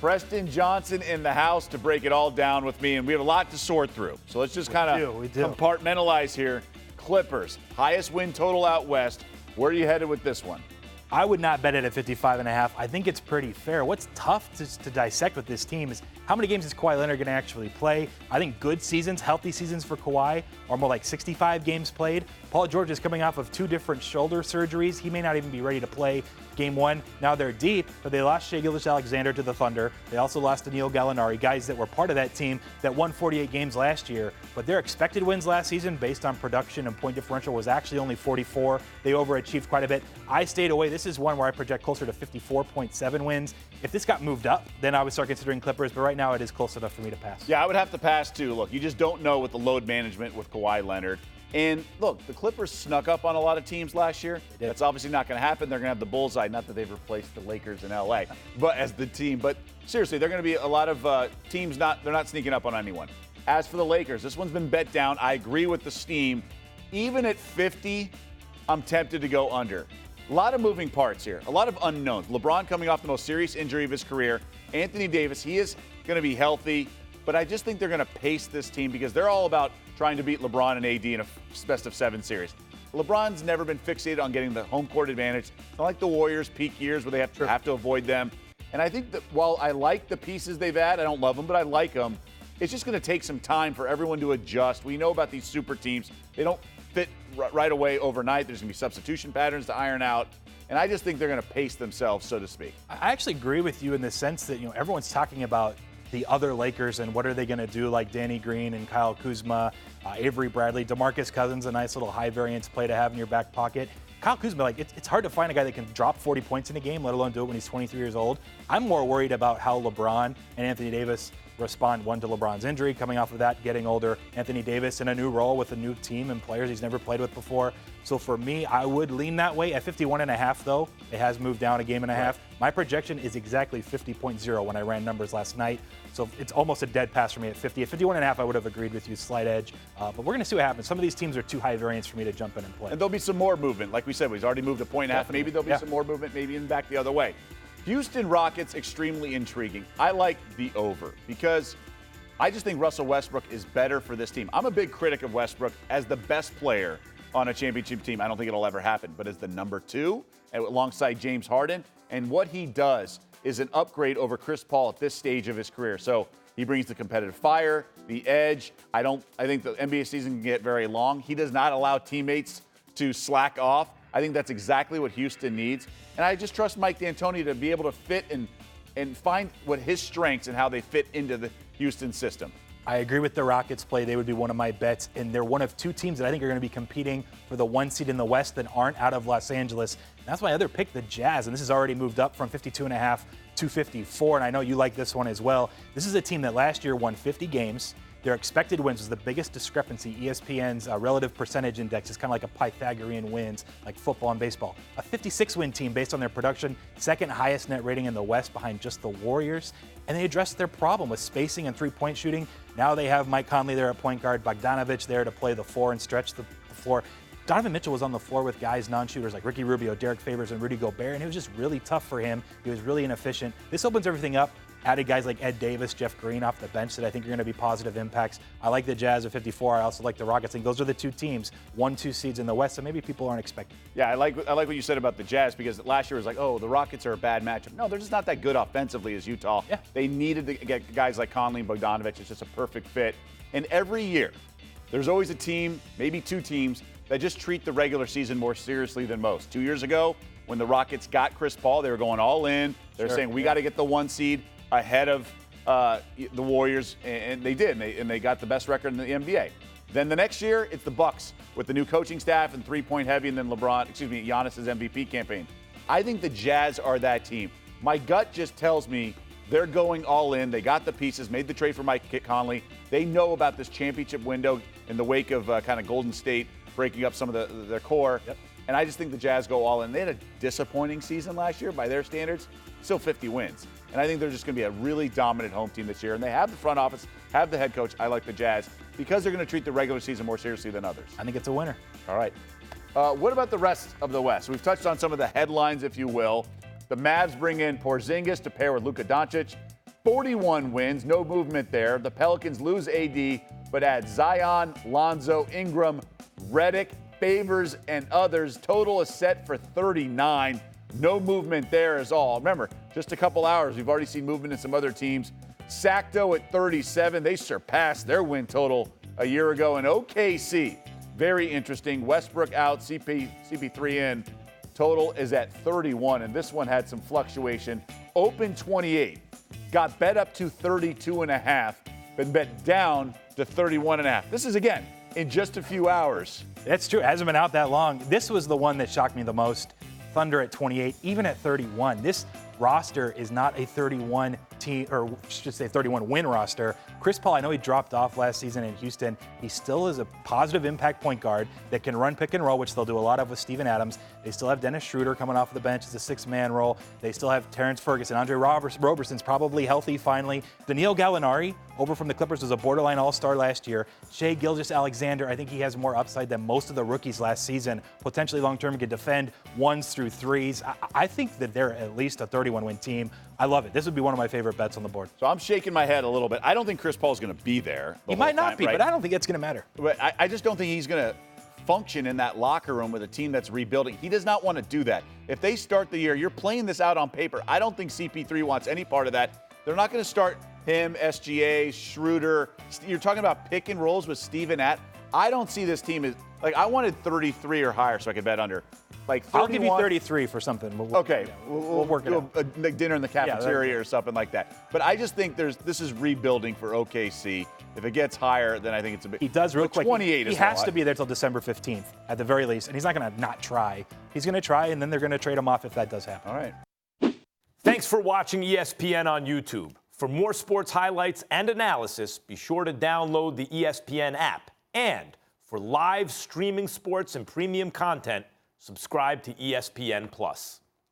Preston Johnson in the house to break it all down with me, and we have a lot to sort through. So let's just kind of compartmentalize here. Clippers, highest win total out west. Where are you headed with this one? I would not bet it at 55.5. I think it's pretty fair. What's tough to dissect with this team is how many games is Kawhi Leonard going to actually play? I think good seasons, healthy seasons for Kawhi are more like 65 games played. Paul George is coming off of 2 different shoulder surgeries. He may not even be ready to play game 1. Now they're deep, but they lost Shai Gilgeous-Alexander to the Thunder. They also lost Danilo Gallinari, guys that were part of that team that won 48 games last year. But their expected wins last season based on production and point differential was actually only 44. They overachieved quite a bit. I stayed away. This is one where I project closer to 54.7 wins. If this got moved up, then I would start considering Clippers, but right now it is close enough for me to pass. Yeah, I would have to pass too. Look, you just don't know with the load management with Kawhi Leonard. And look, the Clippers snuck up on a lot of teams last year. That's obviously not going to happen. They're going to have the bullseye. Not that they've replaced the Lakers in LA, but as the team. But seriously, they're going to be a lot of teams. They're not sneaking up on anyone. As for the Lakers, this one's been bet down. I agree with the steam. Even at 50, I'm tempted to go under. A lot of moving parts here. A lot of unknowns. LeBron coming off the most serious injury of his career. Anthony Davis, he is going to be healthy. But I just think they're going to pace this team because they're all about trying to beat LeBron and AD in a best-of-7 series. LeBron's never been fixated on getting the home court advantage. It's not like the Warriors' peak years where they have to avoid them. And I think that while I like the pieces they've had, I don't love them, but I like them, it's just going to take some time for everyone to adjust. We know about these super teams. They don't fit right away overnight. There's going to be substitution patterns to iron out. And I just think they're going to pace themselves, so to speak. I actually agree with you in the sense that, everyone's talking about the other Lakers and what are they going to do, like Danny Green and Kyle Kuzma, Avery Bradley, DeMarcus Cousins, a nice little high variance play to have in your back pocket. Kyle Kuzma, it's hard to find a guy that can drop 40 points in a game, let alone do it when he's 23 years old. I'm more worried about how LeBron and Anthony Davis respond, one, to LeBron's injury, coming off of that, getting older. Anthony Davis in a new role with a new team and players he's never played with before. So for me, I would lean that way. At 51.5, though, it has moved down a game and a half. My projection is exactly 50.0 when I ran numbers last night. So it's almost a dead pass for me at 50. At 51.5, I would have agreed with you, slight edge. But we're going to see what happens. Some of these teams are too high variance for me to jump in and play. And there'll be some more movement. Like we said, we've already moved a point and a half. Maybe there'll be some more movement, maybe even back the other way. Houston Rockets, extremely intriguing. I like the over because I just think Russell Westbrook is better for this team. I'm a big critic of Westbrook as the best player on a championship team. I don't think it'll ever happen, but as the number 2 alongside James Harden, and what he does is an upgrade over Chris Paul at this stage of his career. So he brings the competitive fire, the edge. I think the NBA season can get very long. He does not allow teammates to slack off. I think that's exactly what Houston needs. And I just trust Mike D'Antoni to be able to fit and find what his strengths and how they fit into the Houston system. I agree with the Rockets play. They would be one of my bets, and they're one of 2 teams that I think are going to be competing for the 1 seed in the West that aren't out of Los Angeles. And that's my other pick, the Jazz, and this has already moved up from 52.5 to 54, and I know you like this one as well. This is a team that last year won 50 games. Their expected wins was the biggest discrepancy. ESPN's relative percentage index is kind of like a Pythagorean wins, like football and baseball. A 56-win team based on their production, second highest net rating in the West behind just the Warriors. And they addressed their problem with spacing and three-point shooting. Now they have Mike Conley there at point guard, Bogdanovich there to play the 4 and stretch the floor. Donovan Mitchell was on the floor with guys, non-shooters like Ricky Rubio, Derek Favors, and Rudy Gobert, and it was just really tough for him. He was really inefficient. This opens everything up. Added guys like Ed Davis, Jeff Green off the bench that I think are going to be positive impacts. I like the Jazz at 54. I also like the Rockets. I think those are the 2 teams, 1-2 seeds in the West, so maybe people aren't expecting. Yeah, I like what you said about the Jazz because last year it was like, oh, the Rockets are a bad matchup. No, they're just not that good offensively as Utah. Yeah. They needed to get guys like Conley and Bogdanovich. It's just a perfect fit. And every year, there's always a team, maybe 2 teams, that just treat the regular season more seriously than most. 2 years ago, when the Rockets got Chris Paul, they were going all in. They're saying, we got to get the 1 seed ahead of the Warriors, and they did, and they got the best record in the NBA. Then the next year, it's the Bucks with the new coaching staff and 3-point heavy, and then Giannis's MVP campaign. I think the Jazz are that team. My gut just tells me they're going all in. They got the pieces, made the trade for Mike Conley. They know about this championship window in the wake of kind of Golden State breaking up some of their core. Yep. And I just think the Jazz go all in. They had a disappointing season last year by their standards, still 50 wins. And I think they're just going to be a really dominant home team this year. And they have the front office, have the head coach. I like the Jazz because they're going to treat the regular season more seriously than others. I think it's a winner. All right. What about the rest of the West? We've touched on some of the headlines, if you will. The Mavs bring in Porzingis to pair with Luka Doncic. 41 wins, no movement there. The Pelicans lose AD, but add Zion, Lonzo, Ingram, Redick, Favors, and others. Total is set for 39. No movement there as all. Remember, just a couple hours, we've already seen movement in some other teams. Sacto at 37. They surpassed their win total a year ago. And OKC, very interesting. Westbrook out, CP3 in. Total is at 31, and this one had some fluctuation. Open 28, got bet up to 32.5, been bet down to 31.5. This is, again, in just a few hours. That's true. It hasn't been out that long. This was the one that shocked me the most. Thunder at 28, even at 31. This roster is not a 31 team, or should say 31 win roster. Chris Paul, I know he dropped off last season in Houston. He still is a positive impact point guard that can run pick and roll, which they'll do a lot of with Steven Adams. They still have Dennis Schroeder coming off the bench as a six-man role. They still have Terrence Ferguson. Andre Roberson's probably healthy finally. Daniil Gallinari, over from the Clippers, was a borderline all-star last year. Shai Gilgeous-Alexander, I think he has more upside than most of the rookies last season. Potentially long-term, can defend ones through threes. I think that they're at least a 31-win team. I love it. This would be one of my favorite bets on the board. So I'm shaking my head a little bit. I don't think Chris Paul's going to be there. He might not be, but I don't think it's going to matter. But I just don't think he's going to function in that locker room with a team that's rebuilding. He does not want to do that. If they start the year, you're playing this out on paper. I don't think CP3 wants any part of that. They're not going to start him, SGA, Schroeder. You're talking about pick and rolls with Steven Att. I don't see this team as, like, I wanted 33 or higher so I could bet under. Like 31. I'll give you 33 for something. Okay. We'll work it out. A dinner in the cafeteria or something like that. But I just think this is rebuilding for OKC. If it gets higher, then I think it's a bit. He does real quick. 28 He has to be there till December 15th at the very least, and he's not going to not try. He's going to try, and then they're going to trade him off if that does happen. All right. Thanks for watching ESPN on YouTube. For more sports highlights and analysis, be sure to download the ESPN app. And for live streaming sports and premium content, subscribe to ESPN+.